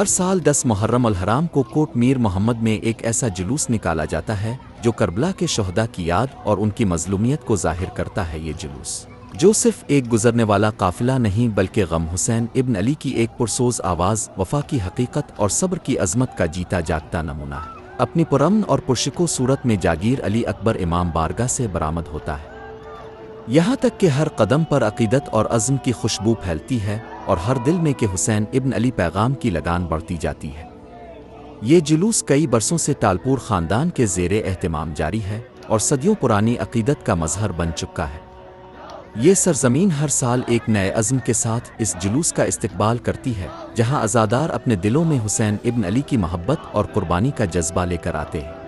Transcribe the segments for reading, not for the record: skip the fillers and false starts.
ہر سال 10 محرم الحرام کو کوٹ میر محمد میں ایک ایسا جلوس نکالا جاتا ہے جو کربلا کے شہداء کی یاد اور ان کی مظلومیت کو ظاہر کرتا ہے۔ یہ جلوس جو صرف ایک گزرنے والا قافلہ نہیں بلکہ غم حسین ابن علی کی ایک پرسوز آواز، وفا کی حقیقت اور صبر کی عظمت کا جیتا جاگتا نمونہ ہے۔ اپنی پرامن اور پرشکو صورت میں جاگیر علی اکبر امام بارگاہ سے برآمد ہوتا ہے، یہاں تک کہ ہر قدم پر عقیدت اور عزم کی خوشبو پھیلتی ہے اور ہر دل میں کہ حسین ابن علی پیغام کی لگان بڑھتی جاتی ہے۔ یہ جلوس کئی برسوں سے ٹالپور خاندان کے زیر اہتمام جاری ہے اور صدیوں پرانی عقیدت کا مظہر بن چکا ہے۔ یہ سرزمین ہر سال ایک نئے عزم کے ساتھ اس جلوس کا استقبال کرتی ہے، جہاں عزادار اپنے دلوں میں حسین ابن علی کی محبت اور قربانی کا جذبہ لے کر آتے ہیں۔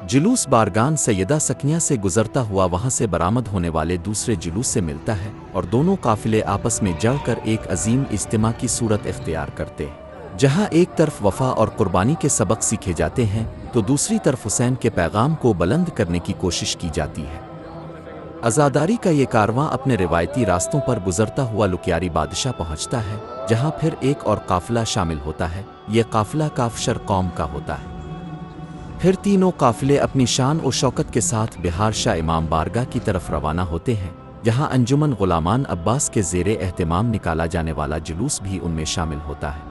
جلوس بارگان سیدہ سکنیہ سے گزرتا ہوا وہاں سے برآمد ہونے والے دوسرے جلوس سے ملتا ہے اور دونوں قافلے آپس میں جڑ کر ایک عظیم اجتماع کی صورت اختیار کرتے ہیں، جہاں ایک طرف وفا اور قربانی کے سبق سیکھے جاتے ہیں تو دوسری طرف حسین کے پیغام کو بلند کرنے کی کوشش کی جاتی ہے۔ عزاداری کا یہ کارواں اپنے روایتی راستوں پر گزرتا ہوا لکیاری بادشاہ پہنچتا ہے، جہاں پھر ایک اور قافلہ شامل ہوتا ہے۔ یہ قافلہ کافشر قوم کا ہوتا ہے۔ پھر تینوں قافلے اپنی شان و شوکت کے ساتھ بہار شاہ امام بارگاہ کی طرف روانہ ہوتے ہیں، جہاں انجمن غلامان عباس کے زیر اہتمام نکالا جانے والا جلوس بھی ان میں شامل ہوتا ہے۔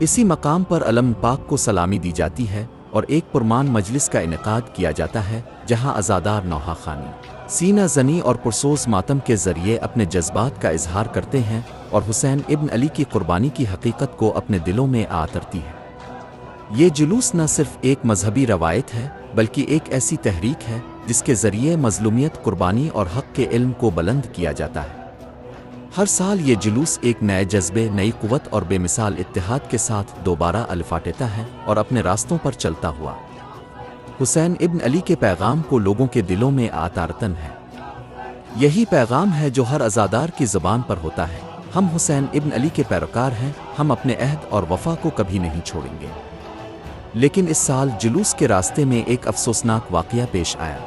اسی مقام پر علم پاک کو سلامی دی جاتی ہے اور ایک پرمان مجلس کا انعقاد کیا جاتا ہے، جہاں عزادار نوحہ خوانی، سینہ زنی اور پرسوز ماتم کے ذریعے اپنے جذبات کا اظہار کرتے ہیں اور حسین ابن علی کی قربانی کی حقیقت کو اپنے دلوں میں اترتی ہے۔ یہ جلوس نہ صرف ایک مذہبی روایت ہے بلکہ ایک ایسی تحریک ہے جس کے ذریعے مظلومیت، قربانی اور حق کے علم کو بلند کیا جاتا ہے۔ ہر سال یہ جلوس ایک نئے جذبے، نئی قوت اور بے مثال اتحاد کے ساتھ دوبارہ الفاٹتا ہے اور اپنے راستوں پر چلتا ہوا حسین ابن علی کے پیغام کو لوگوں کے دلوں میں اتارتا ہے۔ یہی پیغام ہے جو ہر عزادار کی زبان پر ہوتا ہے: ہم حسین ابن علی کے پیروکار ہیں، ہم اپنے عہد اور وفا کو کبھی نہیں چھوڑیں گے۔ لیکن اس سال جلوس کے راستے میں ایک افسوسناک واقعہ پیش آیا۔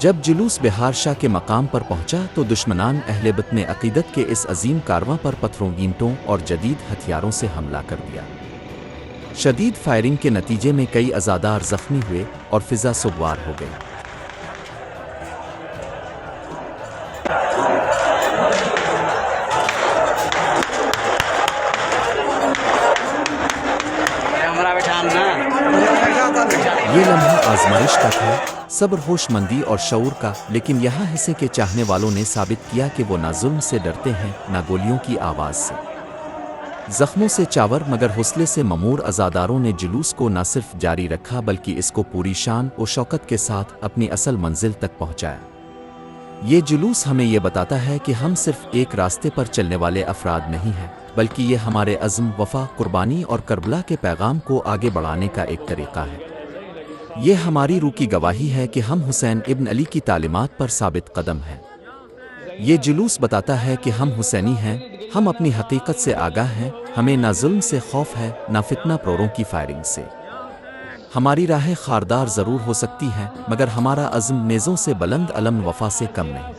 جب جلوس بہار شاہ کے مقام پر پہنچا تو دشمنان اہل بیت نے عقیدت کے اس عظیم کارواں پر پتھروں، اینٹوں اور جدید ہتھیاروں سے حملہ کر دیا۔ شدید فائرنگ کے نتیجے میں کئی عزادار زخمی ہوئے اور فضا سوگوار ہو گئی۔ یہ لمحہ آزمائش کا تھا، صبر، ہوش مندی اور شعور کا، لیکن یہاں حصے کے چاہنے والوں نے ثابت کیا کہ وہ نہ ظلم سے ڈرتے ہیں نہ گولیوں کی آواز سے۔ زخموں سے چاور مگر حوصلے سے ممور عزاداروں نے جلوس کو نہ صرف جاری رکھا بلکہ اس کو پوری شان و شوکت کے ساتھ اپنی اصل منزل تک پہنچایا۔ یہ جلوس ہمیں یہ بتاتا ہے کہ ہم صرف ایک راستے پر چلنے والے افراد نہیں ہیں، بلکہ یہ ہمارے عزم، وفا، قربانی اور کربلا کے پیغام کو آگے بڑھانے کا ایک طریقہ ہے۔ یہ ہماری روح کی گواہی ہے کہ ہم حسین ابن علی کی تعلیمات پر ثابت قدم ہیں۔ یہ جلوس بتاتا ہے کہ ہم حسینی ہیں، ہم اپنی حقیقت سے آگاہ ہیں، ہمیں نہ ظلم سے خوف ہے نہ فتنہ پروروں کی فائرنگ سے۔ ہماری راہیں خاردار ضرور ہو سکتی ہیں مگر ہمارا عزم نیزوں سے بلند، علم وفا سے کم نہیں۔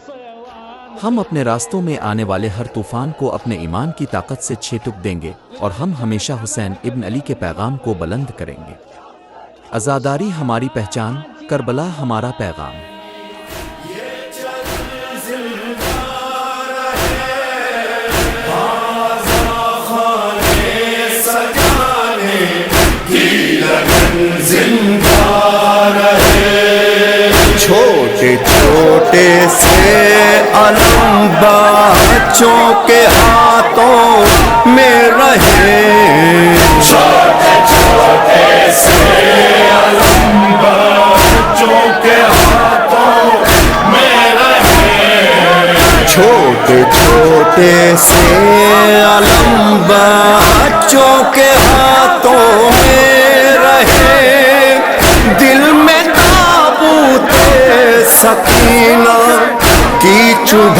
ہم اپنے راستوں میں آنے والے ہر طوفان کو اپنے ایمان کی طاقت سے چھیٹک دیں گے اور ہم ہمیشہ حسین ابن علی کے پیغام کو بلند کریں گے۔ عزاداری ہماری پہچان، کربلا ہمارا پیغام۔ چھوٹے چھوٹے سے علم بچوں کے ہاتھوں میں رہے، چھوٹے چھوٹے سے علم بچوں کے ہاتھوں میں رہے، چھوٹے چھوٹے سے علم بچوں کے ہاتھوں میں رہے، دل میں تابوت سکینہ کی چبھ